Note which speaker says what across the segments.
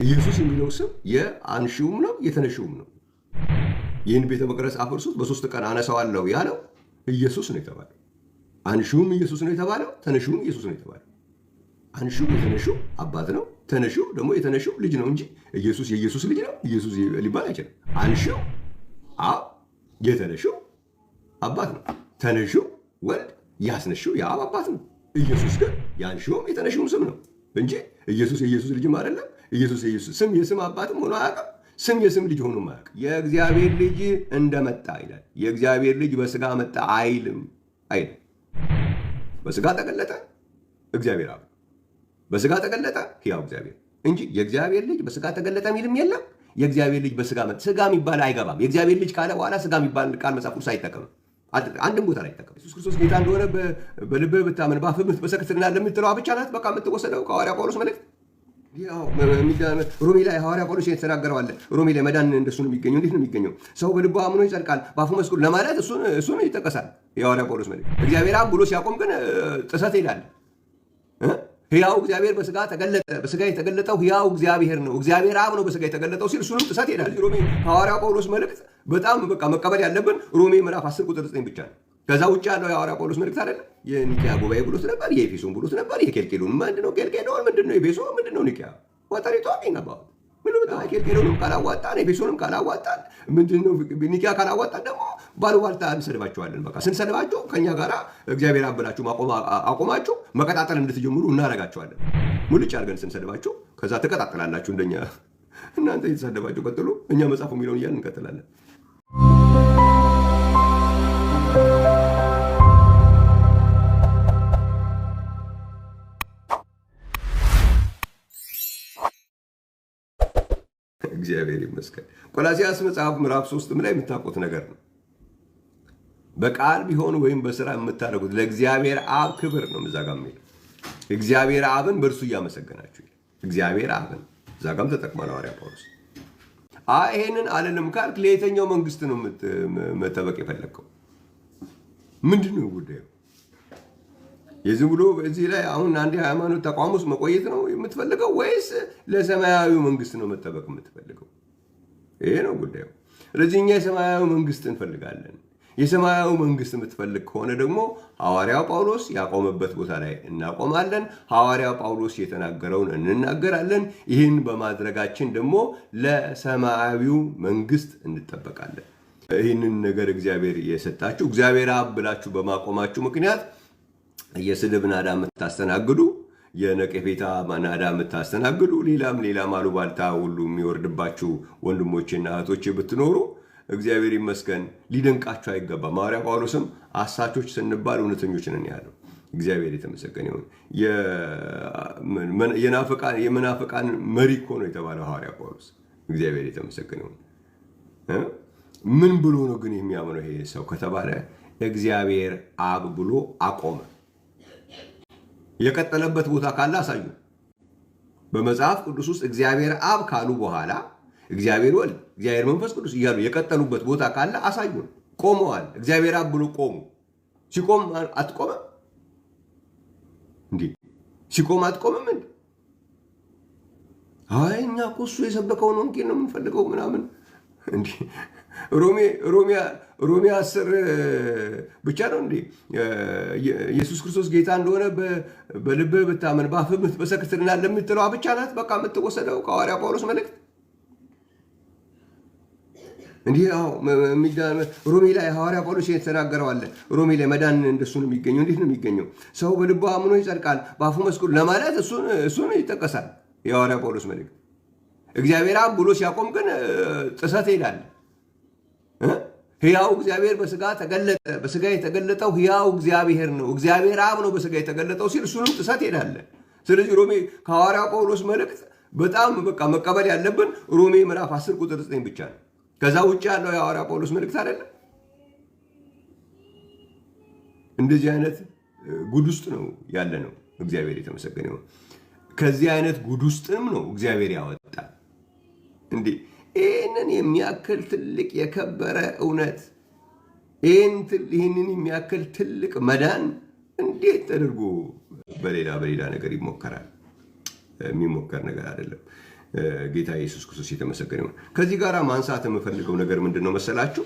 Speaker 1: ኢየሱስ የሚለው ስም የአንሺውም ነው የተነሺውም ነው። ይህን ቤተ መቅደስ አፍርሱት በ3 ቀን አነሳዋለሁ ያለው ኢየሱስ ነው የተባለው። አንሺውም ኢየሱስ ነው የተባለው፣ ተነሺውም ኢየሱስ ነው የተባለው። አንሺው የተነሺው አባት ነው፣ ተነሺው ደግሞ የተነሺው ልጅ ነው እንጂ ኢየሱስ የኢየሱስ ልጅ ነው ኢየሱስ ሊባል አይችልም። አንሺው አብ፣ የተነሺው አባት ነው። ተነሺው ወልድ፣ ያስነሺው የአብ አባት ነው። ኢየሱስ ግን የአንሺውም የተነሺውም ስም ነው እንጂ ኢየሱስ የኢየሱስ ልጅም አይደለም። ኢየሱስ የኢየሱስ ስም የስም አባትም ሆኖ አያውቅም። ስም የስም ልጅ ሆኖ አያውቅም። የእግዚአብሔር ልጅ እንደመጣ ይላል። የእግዚአብሔር ልጅ በስጋ መጣ አይልም። በስጋ ተገለጠ እግዚአብሔር አብ፣ በስጋ ተገለጠ ሕያው እግዚአብሔር እንጂ የእግዚአብሔር ልጅ በስጋ ተገለጠ የሚልም የለም። የእግዚአብሔር ልጅ በስጋ መጣ ስጋ የሚባል አይገባም። የእግዚአብሔር ልጅ ካለ በኋላ ስጋ የሚባል ቃል መጽሐፍ ቅዱስ አይጠቀምም። አንድም ቦታ ላይ አይጠቀምም። ኢየሱስ ክርስቶስ ጌታ እንደሆነ በልብህ ብታምን በአፍህ ብትመሰክር ትድናለህ የምትለዋ ብቻ ናት በቃ የምትወሰደው ከሐዋርያ ጳውሎስ መልእክት። ሮሜ ላይ ሐዋርያ ጳውሎስ የተናገረው አለ። ሮሜ ላይ መዳን እንደሱ ነው የሚገኘው። እንዴት ነው የሚገኘው? ሰው በልቡ አምኖ ይጸድቃል በአፉ መስክሮ ለማለት እሱን ይጠቀሳል የሐዋርያ ጳውሎስ መልእክት። እግዚአብሔር አብ ብሎ ሲያቆም ግን ጥሰት ሄዳለ። ሕያው እግዚአብሔር በስጋ ተገለጠ። በስጋ የተገለጠው ሕያው እግዚአብሔር ነው። እግዚአብሔር አብ ነው በስጋ የተገለጠው ሲል እሱንም ጥሰት ሄዳል። ሮሜ ሐዋርያ ጳውሎስ መልእክት በጣም በቃ መቀበል ያለብን ሮሜ ምዕራፍ 10 ቁጥር 9 ብቻ ነው። ከዛ ውጭ ያለው የሐዋርያ ጳውሎስ መልእክት አይደለም። የኒቂያ ጉባኤ ብሎት ነበር፣ የኤፌሶን ብሎት ነበር፣ የኬልቄዶን ምንድነው? ኬልቄዶን ምንድነው? ኤፌሶን ምንድነው? ኒቂያ ወጣሪቷ ይናባው ኬልቄዶንም ካላዋጣን ኤፌሶንም ካላዋጣን ምንድነው? ኒቂያ ካላዋጣን ደግሞ ባሉባልታ እንሰድባቸዋለን። በቃ ስንሰድባቸው ከኛ ጋር እግዚአብሔር አብላችሁ አቆማችሁ መቀጣጠል እንድትጀምሩ እናረጋቸዋለን። ሙልጭ አድርገን ስንሰድባቸው ከዛ ትቀጣጥላላችሁ። እንደኛ እናንተ የተሰደባችሁ ቀጥሉ፣ እኛ መጽሐፉ የሚለውን እያልን እንቀጥላለን። እግዚአብሔር ይመስገን። ቆላስይስ መጽሐፍ ምዕራፍ 3 ላይ የምታውቁት ነገር ነው። በቃል ቢሆን ወይም በስራ የምታደርጉት ለእግዚአብሔር አብ ክብር ነው። እዛ ጋር የሚለው እግዚአብሔር አብን በእርሱ እያመሰገናችሁ እግዚአብሔር አብን እዛ ጋርም ተጠቅሟል ሐዋርያ ጳውሎስ። ይሄንን አለንም ካልክ ለየትኛው መንግስት ነው መጠበቅ የፈለግከው? ምንድን ነው ጉዳዩ? የዚህ ብሎ በዚህ ላይ አሁን አንድ ሃይማኖት ተቋም ውስጥ መቆየት ነው የምትፈልገው ወይስ ለሰማያዊ መንግስት ነው መጠበቅ የምትፈልገው? ይሄ ነው ጉዳዩ። ስለዚህ እኛ የሰማያዊ መንግስት እንፈልጋለን። የሰማያዊ መንግስት የምትፈልግ ከሆነ ደግሞ ሐዋርያው ጳውሎስ ያቆመበት ቦታ ላይ እናቆማለን። ሐዋርያው ጳውሎስ የተናገረውን እንናገራለን። ይህን በማድረጋችን ደግሞ ለሰማያዊው መንግስት እንጠበቃለን። ይህንን ነገር እግዚአብሔር የሰጣችሁ እግዚአብሔር አብ ብላችሁ በማቆማችሁ ምክንያት የስድብ ናዳ የምታስተናግዱ፣ የነቀፌታ ናዳ የምታስተናግዱ፣ ሌላም አሉባልታ ሁሉ የሚወርድባችሁ ወንድሞችና እህቶች ብትኖሩ እግዚአብሔር ይመስገን ሊደንቃችሁ አይገባም። ሐዋርያ ጳውሎስም አሳቾች ስንባል እውነተኞች ነን ያለው እግዚአብሔር የተመሰገነ ይሁን። የመናፍቃን መሪ እኮ ነው የተባለው ሐዋርያ ጳውሎስ። እግዚአብሔር የተመሰገነ ይሁን። ምን ብሎ ነው ግን የሚያምነው ይሄ ሰው ከተባለ እግዚአብሔር አብ ብሎ አቆመ። የቀጠለበት ቦታ ካለ አሳዩ። በመጽሐፍ ቅዱስ ውስጥ እግዚአብሔር አብ ካሉ በኋላ እግዚአብሔር ወልድ፣ እግዚአብሔር መንፈስ ቅዱስ እያሉ የቀጠሉበት ቦታ ካለ አሳዩን። ቆመዋል። እግዚአብሔር አብ ብሎ ቆሙ። ሲቆም አትቆመም እንዴ? ሲቆም አትቆምም እንዴ? እኛ እኮ እሱ የሰበከውን ወንጌል ነው የምንፈልገው ምናምን እንዴ? ሮሜ 10 ብቻ ነው እንዴ ኢየሱስ ክርስቶስ ጌታ እንደሆነ በልብህ ብታምን በአፍህ ብትመሰክር ትድናለህ የምትለዋ ብቻ ናት በቃ የምትወሰደው ከሐዋርያ ጳውሎስ መልእክት? እንዲህ ሮሜ ላይ ሐዋርያ ጳውሎስ የተናገረው አለ። ሮሜ ላይ መዳን እንደሱ ነው የሚገኘው። እንዴት ነው የሚገኘው? ሰው በልቡ አምኖ ይጸድቃል በአፉ መስክሮ ለማለት እሱን ይጠቀሳል የሐዋርያ ጳውሎስ መልእክት። እግዚአብሔር አብ ብሎ ሲያቆም ግን ጥሰት ሄዳለ። ሕያው እግዚአብሔር በስጋ ተገለጠ። በስጋ የተገለጠው ሕያው እግዚአብሔር ነው። እግዚአብሔር አብ ነው በስጋ የተገለጠው ሲል እሱንም ጥሰት ሄዳለ። ስለዚህ ሮሜ ከሐዋርያ ጳውሎስ መልእክት በጣም በቃ መቀበል ያለብን ሮሜ ምዕራፍ 10 ቁጥር 9 ብቻ ነው። ከዛ ውጭ ያለው የሐዋርያ ጳውሎስ መልእክት አይደለም። እንደዚህ አይነት ጉድ ውስጥ ነው ያለ ነው። እግዚአብሔር የተመሰገነ ይሁን። ከዚህ አይነት ጉድ ውስጥም ነው እግዚአብሔር ያወጣል። እንዴ ይህንን የሚያክል ትልቅ የከበረ እውነት ይህንን የሚያክል ትልቅ መዳን እንዴት ተደርጎ በሌላ ነገር ይሞከራል? የሚሞከር ነገር አይደለም። ጌታ ኢየሱስ ክርስቶስ የተመሰገነ ይሁን። ከዚህ ጋር ማንሳት የምፈልገው ነገር ምንድን ነው መሰላችሁ?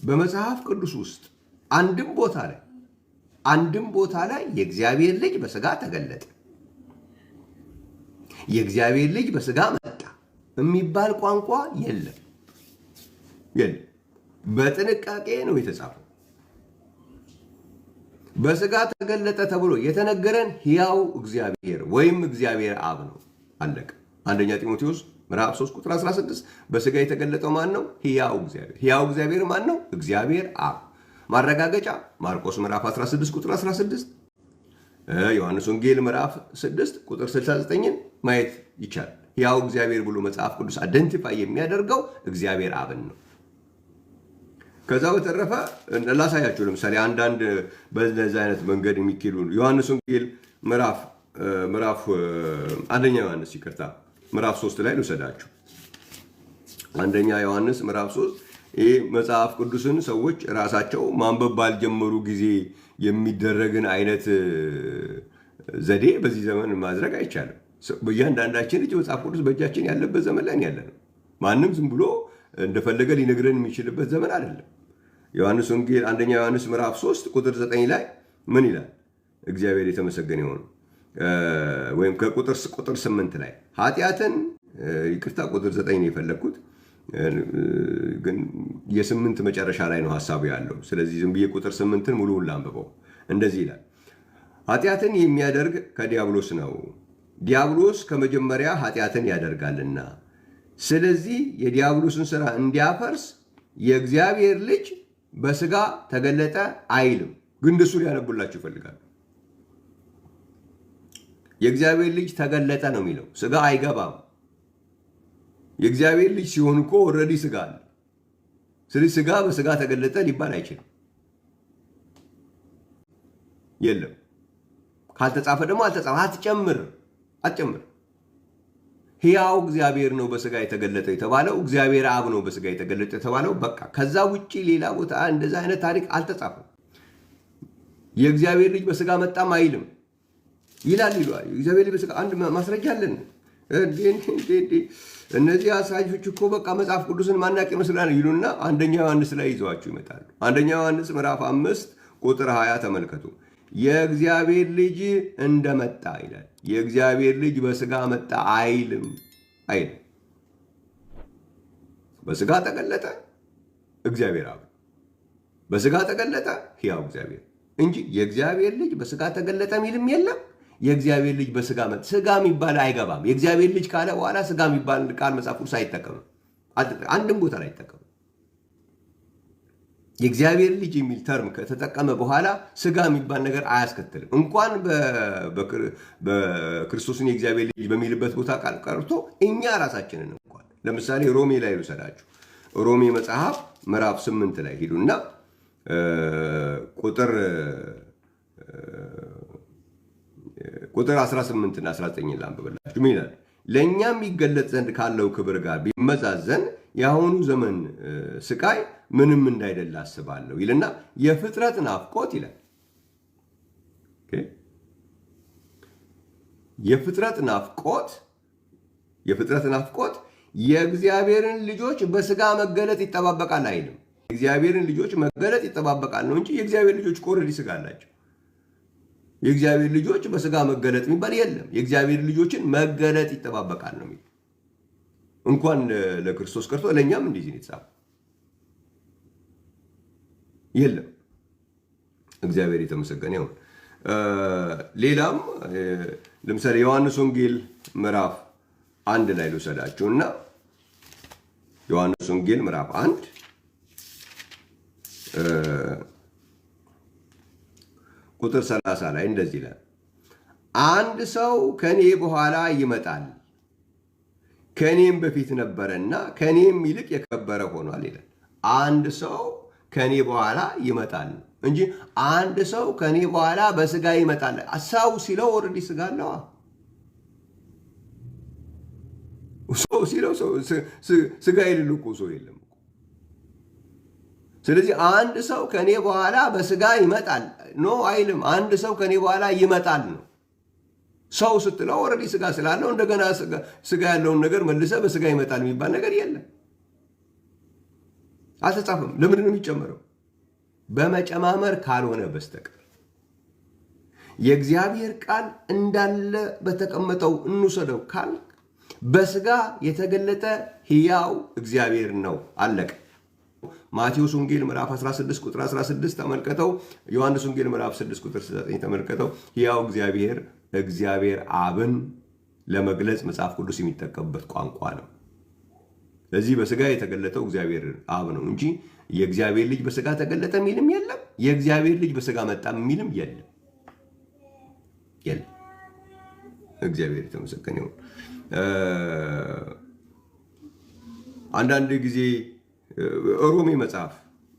Speaker 1: በመጽሐፍ ቅዱስ ውስጥ አንድም ቦታ ላይ የእግዚአብሔር ልጅ በስጋ ተገለጠ፣ የእግዚአብሔር ልጅ በስጋ መጣ የሚባል ቋንቋ የለም። በጥንቃቄ ነው የተጻፈው። በስጋ ተገለጠ ተብሎ የተነገረን ሕያው እግዚአብሔር ወይም እግዚአብሔር አብ ነው። አለቀ። አንደኛ ጢሞቴዎስ ምዕራፍ 3 ቁጥር 16 በስጋ የተገለጠው ማን ነው? ሕያው እግዚአብሔር። ሕያው እግዚአብሔር ማን ነው? እግዚአብሔር አብ። ማረጋገጫ ማርቆስ ምዕራፍ 16 ቁጥር 16፣ ዮሐንስ ወንጌል ምዕራፍ 6 ቁጥር 69ን ማየት ይቻላል። ሕያው እግዚአብሔር ብሎ መጽሐፍ ቅዱስ አይደንቲፋይ የሚያደርገው እግዚአብሔር አብን ነው። ከዛ በተረፈ ላሳያችሁ። ለምሳሌ አንዳንድ በዚህ አይነት መንገድ የሚኬዱ ዮሐንስ ወንጌል አንደኛ ዮሐንስ ምዕራፍ 3 ላይ ልውሰዳችሁ። አንደኛ ዮሐንስ ምዕራፍ 3 ይህ መጽሐፍ ቅዱስን ሰዎች ራሳቸው ማንበብ ባልጀመሩ ጊዜ የሚደረግን አይነት ዘዴ በዚህ ዘመን ማድረግ አይቻልም። በእያንዳንዳችን እጅ መጽሐፍ ቅዱስ በእጃችን ያለበት ዘመን ላይ ያለ ነው። ማንም ዝም ብሎ እንደፈለገ ሊነግረን የሚችልበት ዘመን አይደለም። ዮሐንስ ወንጌል አንደኛ ዮሐንስ ምዕራፍ 3 ቁጥር 9 ላይ ምን ይላል? እግዚአብሔር የተመሰገነ ይሁን። ወይም ከቁጥር 8 ላይ ኃጢአትን ይቅርታ፣ ቁጥር 9 ነው የፈለግኩት፣ ግን የ8 መጨረሻ ላይ ነው ሀሳቡ ያለው። ስለዚህ ዝም ብዬ ቁጥር 8ን ሙሉውን ላንብበው። እንደዚህ ይላል፣ ኃጢአትን የሚያደርግ ከዲያብሎስ ነው፣ ዲያብሎስ ከመጀመሪያ ኃጢአትን ያደርጋልና፣ ስለዚህ የዲያብሎስን ሥራ እንዲያፈርስ የእግዚአብሔር ልጅ በስጋ ተገለጠ አይልም። ግን እንደሱ ሊያነቡላችሁ ይፈልጋሉ። የእግዚአብሔር ልጅ ተገለጠ ነው የሚለው፣ ስጋ አይገባም። የእግዚአብሔር ልጅ ሲሆን እኮ ኦልሬዲ ስጋ አለ። ስለዚህ ስጋ በስጋ ተገለጠ ሊባል አይችልም። የለም። ካልተጻፈ ደግሞ አልተጻፈ። አትጨምር። ሕያው እግዚአብሔር ነው በስጋ የተገለጠው የተባለው፣ እግዚአብሔር አብ ነው በስጋ የተገለጠው የተባለው። በቃ ከዛ ውጪ ሌላ ቦታ እንደዛ አይነት ታሪክ አልተጻፈም። የእግዚአብሔር ልጅ በስጋ መጣም አይልም ይላል። እግዚአብሔር ልጅ በስጋ አንድ ማስረጃ አለን። እነዚህ አሳጆች እኮ በቃ መጽሐፍ ቅዱስን ማናቅ ይመስላል ይሉና አንደኛ ዮሐንስ ላይ ይዘዋችሁ ይመጣሉ። አንደኛ ዮሐንስ ምዕራፍ 5 ቁጥር 20 ተመልከቱ። የእግዚአብሔር ልጅ እንደመጣ ይላል። የእግዚአብሔር ልጅ በስጋ መጣ አይልም። በስጋ ተገለጠ እግዚአብሔር አብ፣ በስጋ ተገለጠ ሕያው እግዚአብሔር እንጂ የእግዚአብሔር ልጅ በስጋ ተገለጠ የሚልም የለም። የእግዚአብሔር ልጅ በስጋ መጣ፣ ስጋ የሚባል አይገባም። የእግዚአብሔር ልጅ ካለ በኋላ ስጋ የሚባል ቃል መጽሐፍ ቅዱስ አይጠቀምም። አንድም ቦታ ላይ አይጠቀምም። የእግዚአብሔር ልጅ የሚል ተርም ከተጠቀመ በኋላ ስጋ የሚባል ነገር አያስከትልም። እንኳን በክርስቶስን የእግዚአብሔር ልጅ በሚልበት ቦታ ቃል ቀርቶ እኛ ራሳችንን እንኳን ለምሳሌ ሮሜ ላይ ልውሰዳችሁ። ሮሜ መጽሐፍ ምዕራፍ 8 ላይ ሂዱና ቁጥር 18 እና 19 ላንብብላችሁ። ምን ይላል? ለእኛም ይገለጥ ዘንድ ካለው ክብር ጋር ቢመዛዘን የአሁኑ ዘመን ስቃይ ምንም እንዳይደለ አስባለሁ ይልና የፍጥረት ናፍቆት ይላል። የፍጥረት ናፍቆት የእግዚአብሔርን ልጆች በስጋ መገለጥ ይጠባበቃል አይልም። የእግዚአብሔርን ልጆች መገለጥ ይጠባበቃል ነው እንጂ የእግዚአብሔር ልጆች ኦልሬዲ ስጋ አላቸው። የእግዚአብሔር ልጆች በስጋ መገለጥ የሚባል የለም። የእግዚአብሔር ልጆችን መገለጥ ይጠባበቃል ነው የሚለው። እንኳን ለክርስቶስ ቀርቶ ለእኛም እንደዚህ ነው የተጻፈው። የለም። እግዚአብሔር የተመሰገነ ይሁን። ሌላም ለምሳሌ ዮሐንስ ወንጌል ምዕራፍ 1 ላይ ልውሰዳችሁና ዮሐንስ ወንጌል ምዕራፍ 1 ቁጥር 30 ላይ እንደዚህ ይላል፣ አንድ ሰው ከኔ በኋላ ይመጣል፣ ከኔም በፊት ነበረና ከኔም ይልቅ የከበረ ሆኗል ይላል። አንድ ሰው ከኔ በኋላ ይመጣል እንጂ አንድ ሰው ከኔ በኋላ በስጋ ይመጣል። ሰው ሲለው ኦልሬዲ ስጋ አለዋ። ሰው ሲለው ስጋ የሌለው እኮ ሰው የለም። ስለዚህ አንድ ሰው ከኔ በኋላ በስጋ ይመጣል ኖ አይልም። አንድ ሰው ከኔ በኋላ ይመጣል ነው። ሰው ስትለው ኦልሬዲ ስጋ ስላለው እንደገና ስጋ ያለውን ነገር መልሰ በስጋ ይመጣል የሚባል ነገር የለም፣ አልተጻፈም። ለምንድን ነው የሚጨመረው? በመጨማመር ካልሆነ በስተቀር የእግዚአብሔር ቃል እንዳለ በተቀመጠው እንውሰደው ካልክ በስጋ የተገለጠ ሕያው እግዚአብሔር ነው። አለቀ። ማቴዎስ ወንጌል ምዕራፍ 16 ቁጥር 16 ተመልከተው። ዮሐንስ ወንጌል ምዕራፍ 6 ቁጥር 9 ተመልከተው። ሕያው እግዚአብሔር አብን ለመግለጽ መጽሐፍ ቅዱስ የሚጠቀምበት ቋንቋ ነው። ስለዚህ በስጋ የተገለጠው እግዚአብሔር አብ ነው እንጂ የእግዚአብሔር ልጅ በስጋ ተገለጠ የሚልም የለም። የእግዚአብሔር ልጅ በስጋ መጣ የሚልም የለም። እግዚአብሔር የተመሰገነ ይሁን። አንዳንድ ጊዜ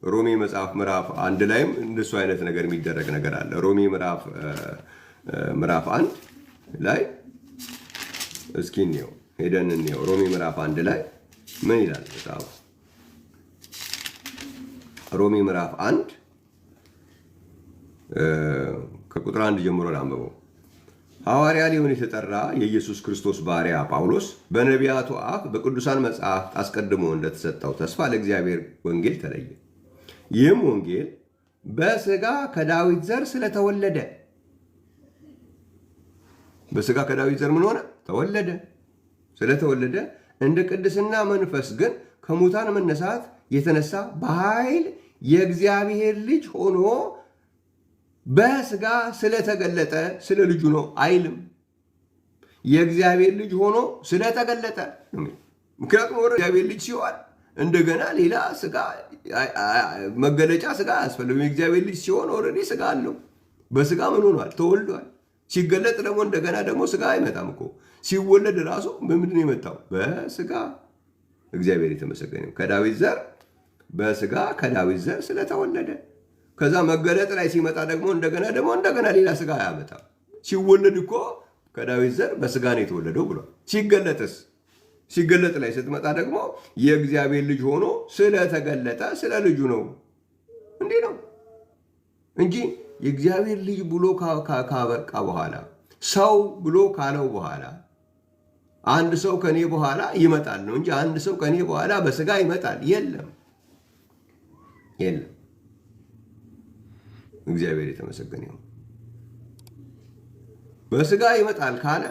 Speaker 1: ሮሜ መጽሐፍ ምዕራፍ 1 ላይም እንደሱ አይነት ነገር የሚደረግ ነገር አለ። ሮሜ ምዕራፍ 1 ላይ እስኪ እንየው፣ ሄደን እንየው። ሮሜ ምዕራፍ 1 ላይ ምን ይላል መጽሐፉ? ሮሜ ምዕራፍ 1 ከቁጥር 1 ጀምሮ ላንብበው። ሐዋርያ ሊሆን የተጠራ የኢየሱስ ክርስቶስ ባሪያ ጳውሎስ በነቢያቱ አፍ በቅዱሳን መጽሐፍት አስቀድሞ እንደተሰጠው ተስፋ ለእግዚአብሔር ወንጌል ተለየ። ይህም ወንጌል በስጋ ከዳዊት ዘር ስለተወለደ፣ በስጋ ከዳዊት ዘር ምን ሆነ? ተወለደ። ስለተወለደ እንደ ቅድስና መንፈስ ግን ከሙታን መነሳት የተነሳ በኃይል የእግዚአብሔር ልጅ ሆኖ በስጋ ስለተገለጠ ስለ ልጁ ነው አይልም። የእግዚአብሔር ልጅ ሆኖ ስለተገለጠ። ምክንያቱም ወደ እግዚአብሔር ልጅ ሲሆን እንደገና ሌላ ስጋ መገለጫ ስጋ አያስፈልግም። የእግዚአብሔር ልጅ ሲሆን ኦልሬዲ ስጋ አለው። በስጋ ምን ሆኗል? ተወልዷል። ሲገለጥ ደግሞ እንደገና ደግሞ ስጋ አይመጣም እኮ። ሲወለድ ራሱ በምንድን ነው የመጣው? በስጋ። እግዚአብሔር የተመሰገነ ከዳዊት ዘር በስጋ ከዳዊት ዘር ስለተወለደ። ከዛ መገለጥ ላይ ሲመጣ ደግሞ እንደገና ሌላ ስጋ አያመጣም። ሲወለድ እኮ ከዳዊት ዘር በስጋ ነው የተወለደው ብሏል። ሲገለጥ ላይ ስትመጣ ደግሞ የእግዚአብሔር ልጅ ሆኖ ስለተገለጠ ስለ ልጁ ነው። እንዲህ ነው እንጂ የእግዚአብሔር ልጅ ብሎ ካበቃ በኋላ ሰው ብሎ ካለው በኋላ አንድ ሰው ከኔ በኋላ ይመጣል ነው እንጂ አንድ ሰው ከኔ በኋላ በስጋ ይመጣል የለም። እግዚአብሔር የተመሰገነ ይሁን። በስጋ ይመጣል ካለ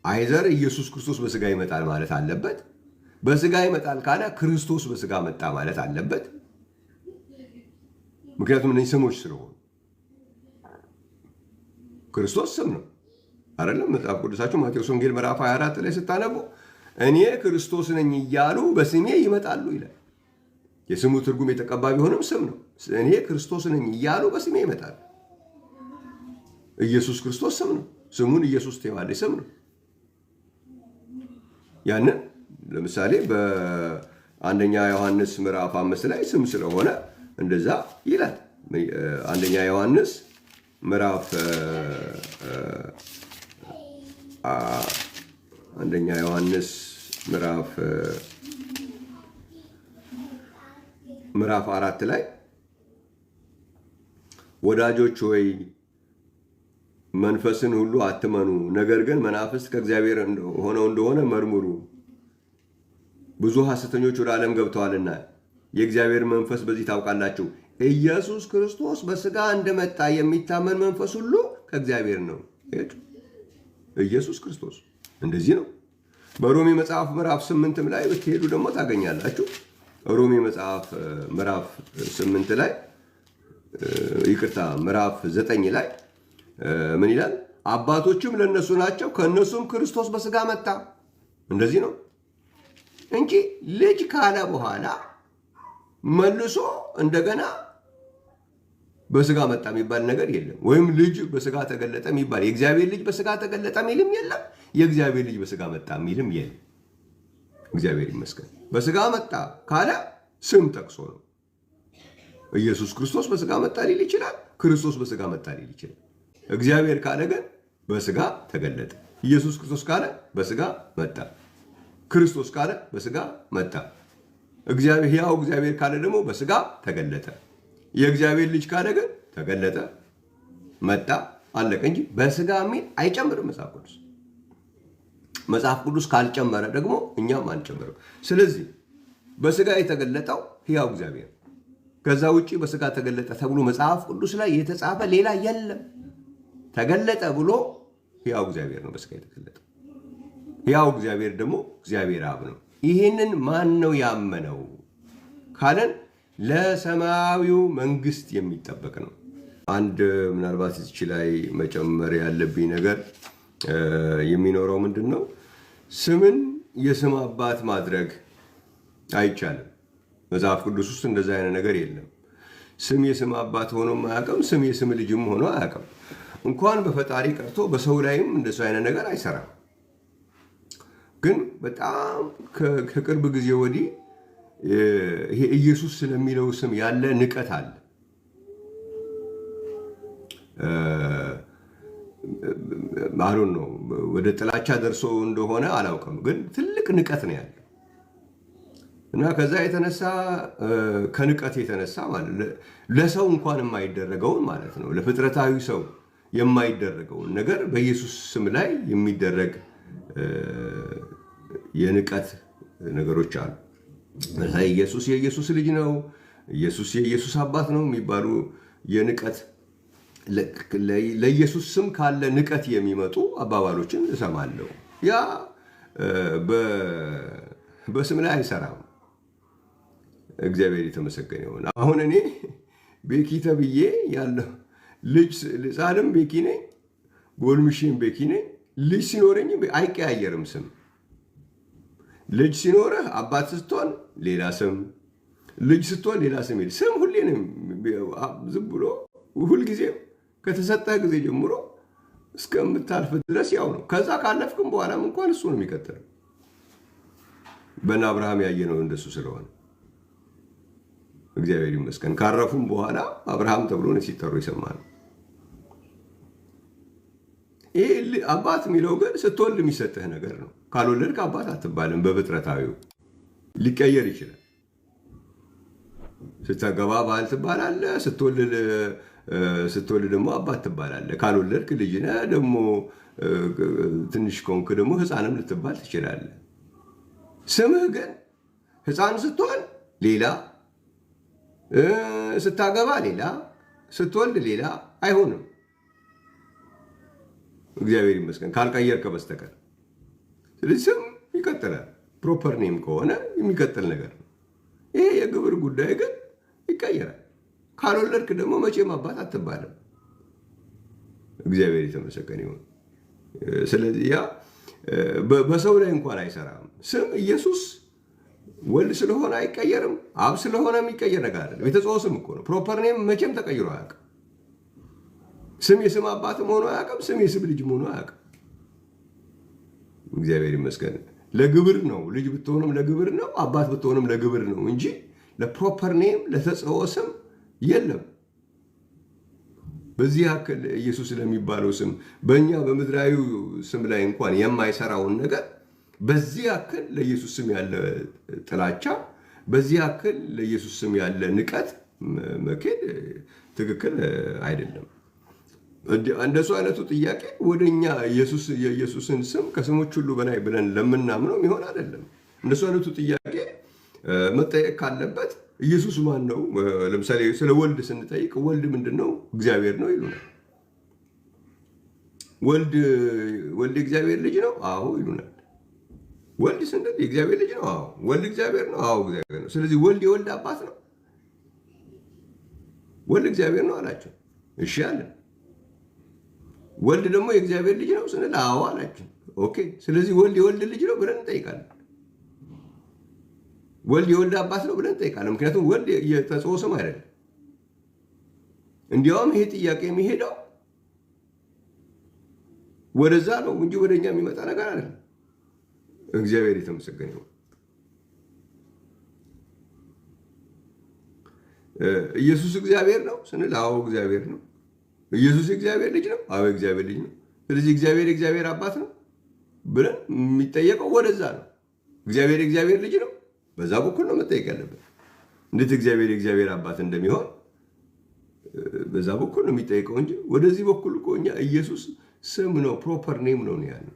Speaker 1: አይዘር ኢየሱስ ክርስቶስ በስጋ ይመጣል ማለት አለበት። በስጋ ይመጣል ካለ ክርስቶስ በስጋ መጣ ማለት አለበት። ምክንያቱም እነዚህ ስሞች ስለሆኑ ክርስቶስ ስም ነው አይደለም? መጽሐፍ ቅዱሳችሁ ማቴዎስ ወንጌል ምዕራፍ 24 ላይ ስታነቡ እኔ ክርስቶስ ነኝ እያሉ በስሜ ይመጣሉ ይላል። የስሙ ትርጉም የተቀባ ቢሆንም ስም ነው። እኔ ክርስቶስ ነኝ እያሉ በስሜ ይመጣሉ። ኢየሱስ ክርስቶስ ስም ነው። ስሙን ኢየሱስ ትይዋለች፣ ስም ነው። ያንን ለምሳሌ በአንደኛ ዮሐንስ ምዕራፍ 5 ላይ ስም ስለሆነ እንደዛ ይላል። አንደኛ ዮሐንስ ምዕራፍ አንደኛ ዮሐንስ ምዕራፍ 4 ላይ ወዳጆች ሆይ መንፈስን ሁሉ አትመኑ፣ ነገር ግን መናፍስት ከእግዚአብሔር ሆነው እንደሆነ መርምሩ፣ ብዙ ሐሰተኞች ወደ ዓለም ገብተዋልና የእግዚአብሔር መንፈስ በዚህ ታውቃላችሁ። ኢየሱስ ክርስቶስ በስጋ እንደመጣ የሚታመን መንፈስ ሁሉ ከእግዚአብሔር ነው። ኢየሱስ ክርስቶስ እንደዚህ ነው። በሮሜ መጽሐፍ ምዕራፍ 8 ላይ ብትሄዱ ደግሞ ታገኛላችሁ። ሮሜ መጽሐፍ ምዕራፍ 8 ላይ ምዕራፍ 9 ላይ ምን ይላል? አባቶችም ለነሱ ናቸው፣ ከነሱም ክርስቶስ በስጋ መጣ። እንደዚህ ነው እንጂ ልጅ ካለ በኋላ መልሶ እንደገና በስጋ መጣ የሚባል ነገር የለም። ወይም ልጅ በስጋ ተገለጠ የሚባል የእግዚአብሔር ልጅ በስጋ ተገለጠ የሚልም የለም። የእግዚአብሔር ልጅ በስጋ መጣ የሚልም የለም። እግዚአብሔር ይመስገን። በስጋ መጣ ካለ ስም ጠቅሶ ነው። ኢየሱስ ክርስቶስ በስጋ መጣ ሊል ይችላል። ክርስቶስ በስጋ መጣ ሊል ይችላል። እግዚአብሔር ካለ ግን በስጋ ተገለጠ። ኢየሱስ ክርስቶስ ካለ በስጋ መጣ። ክርስቶስ ካለ በስጋ መጣ። ሕያው እግዚአብሔር ካለ ደግሞ በስጋ ተገለጠ። የእግዚአብሔር ልጅ ካለ ግን ተገለጠ፣ መጣ፣ አለቀ እንጂ በስጋ የሚል አይጨምርም መጽሐፍ ቅዱስ ካልጨመረ ደግሞ እኛም አንጨምርም። ስለዚህ በስጋ የተገለጠው ሕያው እግዚአብሔር፣ ከዛ ውጭ በስጋ ተገለጠ ተብሎ መጽሐፍ ቅዱስ ላይ የተጻፈ ሌላ የለም። ተገለጠ ብሎ ሕያው እግዚአብሔር ነው በስጋ የተገለጠው። ሕያው እግዚአብሔር ደግሞ እግዚአብሔር አብ ነው። ይህንን ማን ነው ያመነው ካለን ለሰማያዊው መንግስት የሚጠበቅ ነው። አንድ ምናልባት እዚህ ላይ መጨመር ያለብኝ ነገር የሚኖረው ምንድን ነው? ስምን የስም አባት ማድረግ አይቻልም። መጽሐፍ ቅዱስ ውስጥ እንደዛ አይነት ነገር የለም። ስም የስም አባት ሆኖ አያውቅም። ስም የስም ልጅም ሆኖ አያውቅም። እንኳን በፈጣሪ ቀርቶ በሰው ላይም እንደሱ አይነት ነገር አይሰራም። ግን በጣም ከቅርብ ጊዜ ወዲህ ይሄ ኢየሱስ ስለሚለው ስም ያለ ንቀት አለ። አሁን ነው ወደ ጥላቻ ደርሶ እንደሆነ አላውቅም፣ ግን ትልቅ ንቀት ነው ያለው እና ከዛ የተነሳ ከንቀት የተነሳ ማለት ለሰው እንኳን የማይደረገውን ማለት ነው ለፍጥረታዊ ሰው የማይደረገውን ነገር በኢየሱስ ስም ላይ የሚደረግ የንቀት ነገሮች አሉ። ኢየሱስ የኢየሱስ ልጅ ነው፣ ኢየሱስ የኢየሱስ አባት ነው የሚባሉ የንቀት ለኢየሱስ ስም ካለ ንቀት የሚመጡ አባባሎችን እሰማለሁ። ያ በስም ላይ አይሰራም። እግዚአብሔር የተመሰገነ ይሁን። አሁን እኔ ቤኪ ተብዬ ያለው ልጅ ሕፃንም ቤኪ ነኝ፣ ጎልምሼም ቤኪ ነኝ። ልጅ ሲኖረኝ አይቀያየርም ስም። ልጅ ሲኖርህ አባት ስትሆን ሌላ ስም፣ ልጅ ስትሆን ሌላ ስም። ስም ሁሌ ነው ዝም ብሎ ሁልጊዜም ከተሰጠህ ጊዜ ጀምሮ እስከምታልፍ ድረስ ያው ነው። ከዛ ካለፍክም በኋላም እንኳን እሱ ነው የሚቀጥለው። በእነ አብርሃም ያየነው እንደሱ ስለሆነ እግዚአብሔር ይመስገን። ካረፉም በኋላ አብርሃም ተብሎ ነው ሲጠሩ ይሰማል። ይህ አባት የሚለው ግን ስትወልድ የሚሰጥህ ነገር ነው። ካልወለድክ አባት አትባልም። በፍጥረታዊው ሊቀየር ይችላል። ስታገባ ባል ትባላለህ። ስትወልድ ደግሞ አባት ትባላለህ። ካልወለድክ ልጅ ነህ። ደግሞ ትንሽ ከሆንክ ደግሞ ሕፃንም ልትባል ትችላለህ። ስምህ ግን ሕፃን ስትሆን ሌላ፣ ስታገባ ሌላ፣ ስትወልድ ሌላ አይሆንም። እግዚአብሔር ይመስገን ካልቀየርከ በስተቀር። ስለዚህ ስም ይቀጥላል። ፕሮፐር ኔም ከሆነ የሚቀጥል ነገር ነው። ይሄ የግብር ጉዳይ ግን ይቀየራል። ካልወለድክ ደግሞ መቼም አባት አትባልም። እግዚአብሔር የተመሰገነ ይሁን። ስለዚህ ያ በሰው ላይ እንኳን አይሰራም። ስም ኢየሱስ ወልድ ስለሆነ አይቀየርም። አብ ስለሆነ የሚቀየር ነገር አይደለም። የተጸውዖ ስም እኮ ነው። ፕሮፐር ኔም መቼም ተቀይሮ አያውቅም። ስም የስም አባትም ሆኖ አያውቅም። ስም የስም ልጅም ሆኖ አያውቅም። እግዚአብሔር ይመስገን። ለግብር ነው። ልጅ ብትሆንም ለግብር ነው፣ አባት ብትሆንም ለግብር ነው እንጂ ለፕሮፐር ኔም ለተጸውዖ ስም የለም። በዚህ ያክል ኢየሱስ ለሚባለው ስም በእኛ በምድራዊ ስም ላይ እንኳን የማይሰራውን ነገር በዚህ ያክል ለኢየሱስ ስም ያለ ጥላቻ፣ በዚህ ያክል ለኢየሱስ ስም ያለ ንቀት መኬድ ትክክል አይደለም። እንደሱ አይነቱ ጥያቄ ወደኛ የኢየሱስን ስም ከስሞች ሁሉ በላይ ብለን ለምናምነው ይሆን አይደለም። እንደሱ አይነቱ ጥያቄ መጠየቅ ካለበት ኢየሱስ ማን ነው? ለምሳሌ ስለ ወልድ ስንጠይቅ ወልድ ምንድን ነው? እግዚአብሔር ነው ይሉናል። ወልድ የእግዚአብሔር ልጅ ነው? አዎ ይሉናል። ወልድ ስንል የእግዚአብሔር ልጅ ነው? አዎ። ወልድ እግዚአብሔር ነው? አዎ እግዚአብሔር ነው። ስለዚህ ወልድ የወልድ አባት ነው? ወልድ እግዚአብሔር ነው አላቸው። እሺ አለን። ወልድ ደግሞ የእግዚአብሔር ልጅ ነው ስንል አዎ አላቸው። ኦኬ። ስለዚህ ወልድ የወልድ ልጅ ነው ብለን እንጠይቃለን። ወልድ የወልድ አባት ነው ብለን እንጠይቃለን። ምክንያቱም ወልድ የተጸውዖ ስም አይደለም። እንዲያውም ይሄ ጥያቄ የሚሄደው ወደዛ ነው እንጂ ወደኛ የሚመጣ ነገር አይደለም። እግዚአብሔር የተመሰገነ ይሁን። ኢየሱስ እግዚአብሔር ነው ስንል አዎ እግዚአብሔር ነው። ኢየሱስ የእግዚአብሔር ልጅ ነው? አዎ እግዚአብሔር ልጅ ነው። ስለዚህ እግዚአብሔር የእግዚአብሔር አባት ነው ብለን የሚጠየቀው ወደዛ ነው። እግዚአብሔር የእግዚአብሔር ልጅ ነው፣ በዛ በኩል ነው መጠየቅ ያለበት። እንዴት እግዚአብሔር የእግዚአብሔር አባት እንደሚሆን በዛ በኩል ነው የሚጠይቀው እንጂ ወደዚህ በኩል እኮ እኛ ኢየሱስ ስም ነው፣ ፕሮፐር ኔም ነው ያለው።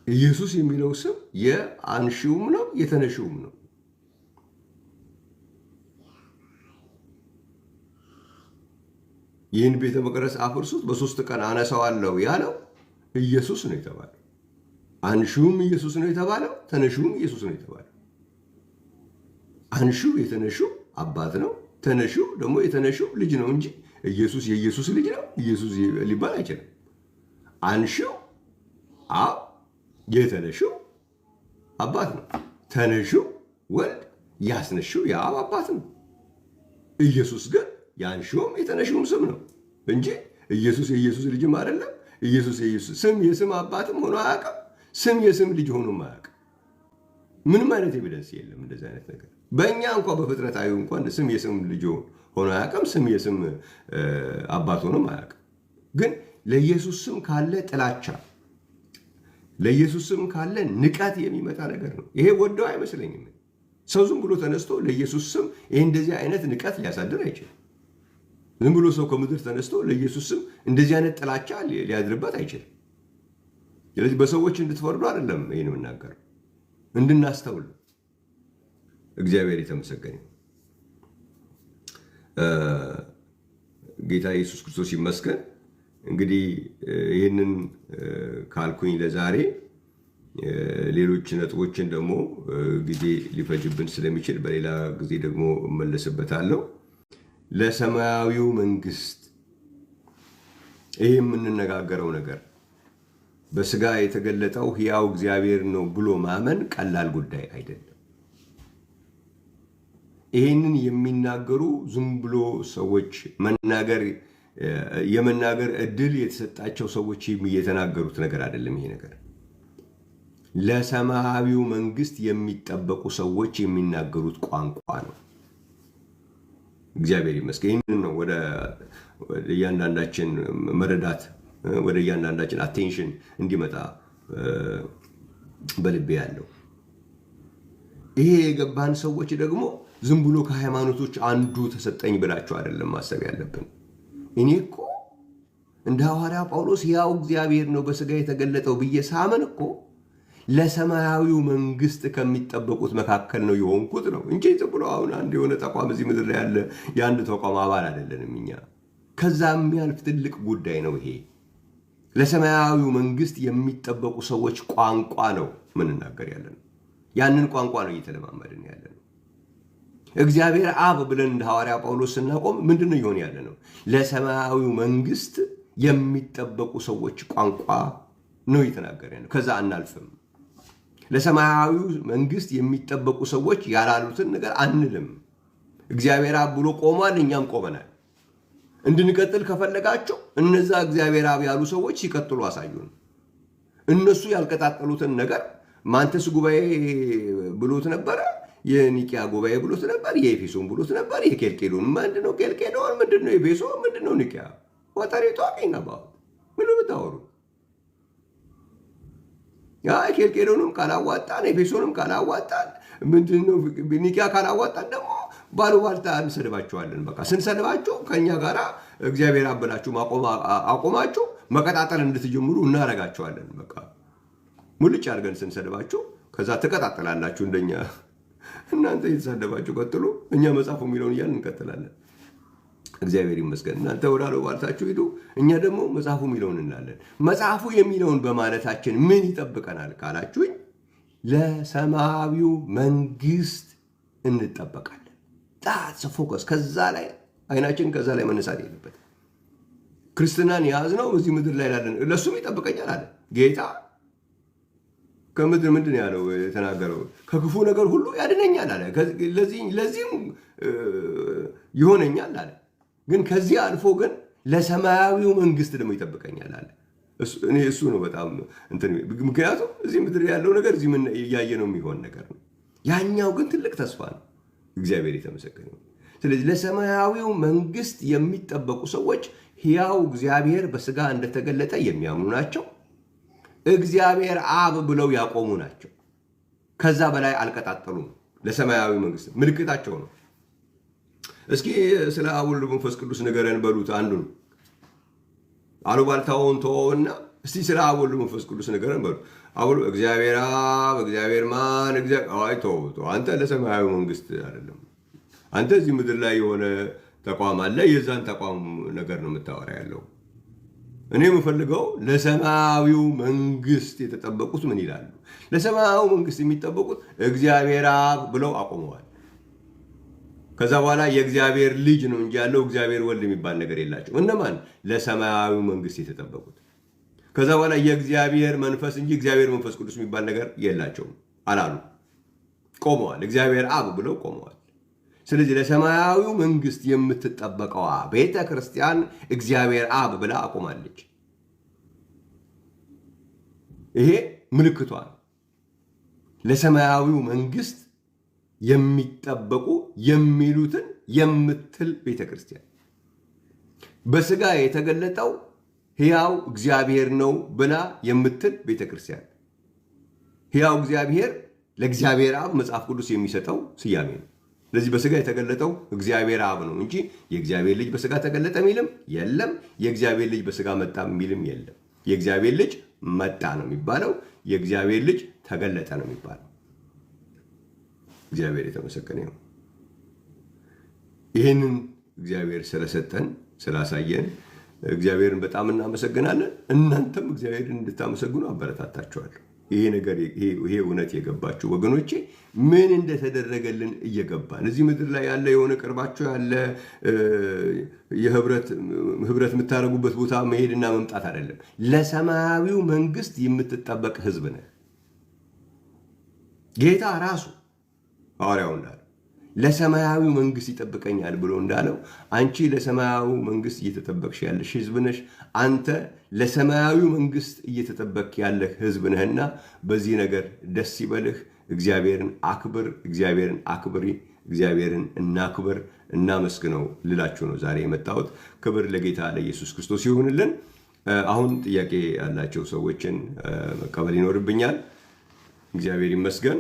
Speaker 1: ኢየሱስ የሚለው ስም የአንሺውም ነው የተነሺውም ነው። ይህን ቤተ መቅደስ አፍርሱት በ3 ቀን አነሳዋለሁ ያለው ኢየሱስ ነው የተባለው። አንሺውም ኢየሱስ ነው የተባለው፣ ተነሺውም ኢየሱስ ነው የተባለው። አንሺው የተነሺው አባት ነው፣ ተነሺው ደግሞ የተነሺው ልጅ ነው እንጂ ኢየሱስ የኢየሱስ ልጅ ነው ኢየሱስ ሊባል አይችልም። አንሺው አብ፣ የተነሺው አባት ነው። ተነሺው ወልድ፣ ያስነሺው የአብ አባት ነው። ኢየሱስ ግን የአንሺውም የተነሺውም ስም ነው እንጂ ኢየሱስ የኢየሱስ ልጅም አይደለም። ኢየሱስ የኢየሱስ ስም የስም አባትም ሆኖ አያውቅም። ስም የስም ልጅ ሆኖም አያውቅም። ምንም አይነት ኤቪደንስ የለም እንደዚህ አይነት ነገር። በእኛ እንኳን በፍጥረታዊ እንኳን ስም የስም ልጅ ሆኖ አያውቅም። ስም የስም አባት ሆኖም አያውቅም። ግን ለኢየሱስ ስም ካለ ጥላቻ፣ ለኢየሱስ ስም ካለ ንቀት የሚመጣ ነገር ነው። ይሄ ወደው አይመስለኝም። ሰው ዝም ብሎ ተነስቶ ለኢየሱስ ስም ይሄ እንደዚህ አይነት ንቀት ሊያሳድር አይችልም። ዝም ብሎ ሰው ከምድር ተነስቶ ለኢየሱስ ስም እንደዚህ አይነት ጥላቻ ሊያድርበት አይችልም። ስለዚህ በሰዎች እንድትፈርዱ አይደለም ይህን የምናገረው፣ እንድናስተውል። እግዚአብሔር የተመሰገነ ጌታ ኢየሱስ ክርስቶስ ይመስገን። እንግዲህ ይህንን ካልኩኝ ለዛሬ ሌሎች ነጥቦችን ደግሞ ጊዜ ሊፈጅብን ስለሚችል በሌላ ጊዜ ደግሞ እመለስበታለሁ። ለሰማያዊው መንግስት ይህ የምንነጋገረው ነገር በስጋ የተገለጠው ሕያው እግዚአብሔር ነው ብሎ ማመን ቀላል ጉዳይ አይደለም። ይህንን የሚናገሩ ዝም ብሎ ሰዎች የመናገር እድል የተሰጣቸው ሰዎች የተናገሩት ነገር አይደለም። ይሄ ነገር ለሰማያዊው መንግስት የሚጠበቁ ሰዎች የሚናገሩት ቋንቋ ነው። እግዚአብሔር ይመስገን። ይህንን ነው ወደ እያንዳንዳችን መረዳት፣ ወደ እያንዳንዳችን አቴንሽን እንዲመጣ በልቤ ያለው። ይሄ የገባን ሰዎች ደግሞ ዝም ብሎ ከሃይማኖቶች አንዱ ተሰጠኝ ብላችሁ አይደለም ማሰብ ያለብን። እኔ እኮ እንደ ሐዋርያ ጳውሎስ ሕያው እግዚአብሔር ነው በስጋ የተገለጠው ብዬ ሳምን እኮ ለሰማያዊው መንግስት ከሚጠበቁት መካከል ነው የሆንኩት ነው እንጂ ዝም ብሎ አሁን አንድ የሆነ ተቋም እዚህ ምድር ላይ ያለ የአንድ ተቋም አባል አይደለንም እኛ። ከዛ የሚያልፍ ትልቅ ጉዳይ ነው ይሄ። ለሰማያዊው መንግስት የሚጠበቁ ሰዎች ቋንቋ ነው ምንናገር ያለ ነው። ያንን ቋንቋ ነው እየተለማመድን ያለ ነው። እግዚአብሔር አብ ብለን እንደ ሐዋርያ ጳውሎስ ስናቆም ምንድነው ይሆን ያለ ነው? ለሰማያዊው መንግስት የሚጠበቁ ሰዎች ቋንቋ ነው እየተናገረ ያለው። ከዛ አናልፍም። ለሰማያዊው መንግስት የሚጠበቁ ሰዎች ያላሉትን ነገር አንልም። እግዚአብሔር አብ ብሎ ቆሟል፣ እኛም ቆመናል። እንድንቀጥል ከፈለጋቸው እነዛ እግዚአብሔር አብ ያሉ ሰዎች ሲቀጥሉ አሳዩን። እነሱ ያልቀጣጠሉትን ነገር ማንተስ ጉባኤ ብሎት ነበረ፣ የኒቂያ ጉባኤ ብሎት ነበር፣ የኤፌሶን ብሎት ነበር፣ የኬልቄዶን ምንድነው? ኬልቄዶን ምንድነው? ኤፌሶን ምንድነው? ኒቂያ ወጣሬቷ ቀኝናባ ምን ብታወሩ ያ ኬልቄዶንም ካላዋጣን ኤፌሶንም ካላዋጣን ምንድነው? ኒቂያ ካላዋጣን ደግሞ ባሉባልታ እንሰድባቸዋለን። በቃ ስንሰድባቸው ከኛ ጋር እግዚአብሔር አበላችሁ አቆማችሁ መቀጣጠል እንድትጀምሩ እናረጋቸዋለን። በቃ ሙልጭ አድርገን ስንሰድባችሁ ከዛ ትቀጣጠላላችሁ። እንደኛ እናንተ እየተሳደባችሁ ቀጥሉ፣ እኛ መጽሐፉ የሚለውን እያልን እንቀጥላለን። እግዚአብሔር ይመስገን። እናንተ ወደ አሉባልታችሁ ሂዱ፣ እኛ ደግሞ መጽሐፉ የሚለውን እንላለን። መጽሐፉ የሚለውን በማለታችን ምን ይጠብቀናል ካላችሁኝ፣ ለሰማያዊው መንግስት እንጠበቃለን። ዳትስ ፎከስ። ከዛ ላይ አይናችን ከዛ ላይ መነሳት የለበት። ክርስትናን የያዝነው እዚህ ምድር ላይ ላለን ለሱም ይጠብቀኛል አለ ጌታ። ከምድር ምንድን ያለው የተናገረው? ከክፉ ነገር ሁሉ ያድነኛል አለ። ለዚህም ይሆነኛል አለ። ግን ከዚህ አልፎ ግን ለሰማያዊው መንግስት ደግሞ ይጠብቀኛል አለ። እሱ ነው በጣም እንትን። ምክንያቱም እዚህ ምድር ያለው ነገር እዚህ እያየ ነው የሚሆን ነገር ነው። ያኛው ግን ትልቅ ተስፋ ነው። እግዚአብሔር የተመሰገነ። ስለዚህ ለሰማያዊው መንግስት የሚጠበቁ ሰዎች ሕያው እግዚአብሔር በስጋ እንደተገለጠ የሚያምኑ ናቸው። እግዚአብሔር አብ ብለው ያቆሙ ናቸው። ከዛ በላይ አልቀጣጠሉም። ለሰማያዊ መንግስት ምልክታቸው ነው። እስኪ ስለ አብ ወልድ መንፈስ ቅዱስ ንገረን በሉት አንዱን። አሉባልታውን ተወውና እስቲ ስለ አብ ወልድ መንፈስ ቅዱስ ንገረን በሉት። እግዚአብሔር አብ፣ እግዚአብሔር ማን፣ አንተ ለሰማያዊ መንግስት አይደለም። አንተ እዚህ ምድር ላይ የሆነ ተቋም አለ፣ የዛን ተቋም ነገር ነው የምታወራ ያለው። እኔ የምፈልገው ለሰማያዊው መንግስት የተጠበቁት ምን ይላሉ? ለሰማያዊው መንግስት የሚጠበቁት እግዚአብሔር አብ ብለው አቆመዋል። ከዛ በኋላ የእግዚአብሔር ልጅ ነው እንጂ ያለው እግዚአብሔር ወልድ የሚባል ነገር የላቸው። እነማን? ለሰማያዊው መንግስት የተጠበቁት። ከዛ በኋላ የእግዚአብሔር መንፈስ እንጂ እግዚአብሔር መንፈስ ቅዱስ የሚባል ነገር የላቸውም አላሉ። ቆመዋል። እግዚአብሔር አብ ብለው ቆመዋል። ስለዚህ ለሰማያዊው መንግስት የምትጠበቀዋ ቤተ ክርስቲያን እግዚአብሔር አብ ብላ አቆማለች። ይሄ ምልክቷ ነው። ለሰማያዊው መንግስት የሚጠበቁ የሚሉትን የምትል ቤተ ክርስቲያን። በስጋ የተገለጠው ሕያው እግዚአብሔር ነው ብላ የምትል ቤተ ክርስቲያን። ሕያው እግዚአብሔር ለእግዚአብሔር አብ መጽሐፍ ቅዱስ የሚሰጠው ስያሜ ነው። ስለዚህ በስጋ የተገለጠው እግዚአብሔር አብ ነው እንጂ የእግዚአብሔር ልጅ በስጋ ተገለጠ የሚልም የለም። የእግዚአብሔር ልጅ በስጋ መጣ የሚልም የለም። የእግዚአብሔር ልጅ መጣ ነው የሚባለው። የእግዚአብሔር ልጅ ተገለጠ ነው የሚባለው። እግዚአብሔር የተመሰገነ ነው። ይህንን እግዚአብሔር ስለሰጠን ስላሳየን እግዚአብሔርን በጣም እናመሰግናለን። እናንተም እግዚአብሔርን እንድታመሰግኑ አበረታታችኋለሁ። ይሄ ነገር ይሄ እውነት የገባችሁ ወገኖቼ ምን እንደተደረገልን እየገባን እዚህ ምድር ላይ ያለ የሆነ ቅርባችሁ ያለ የህብረት የምታደርጉበት ቦታ መሄድና መምጣት አይደለም። ለሰማያዊው መንግስት የምትጠበቅ ህዝብ ነህ። ጌታ ራሱ ሐዋርያው እንዳለው ለሰማያዊው መንግስት ይጠብቀኛል ብሎ እንዳለው አንቺ ለሰማያዊው መንግስት እየተጠበቅሽ ያለሽ ህዝብ ነሽ። አንተ ለሰማያዊው መንግስት እየተጠበቅ ያለህ ህዝብ ነህና በዚህ ነገር ደስ ይበልህ። እግዚአብሔርን አክብር፣ እግዚአብሔርን አክብሪ፣ እግዚአብሔርን እናክብር፣ እናመስግነው ልላችሁ ነው ዛሬ የመጣሁት። ክብር ለጌታ ለኢየሱስ ክርስቶስ ይሁንልን። አሁን ጥያቄ ያላቸው ሰዎችን መቀበል ይኖርብኛል። እግዚአብሔር ይመስገን።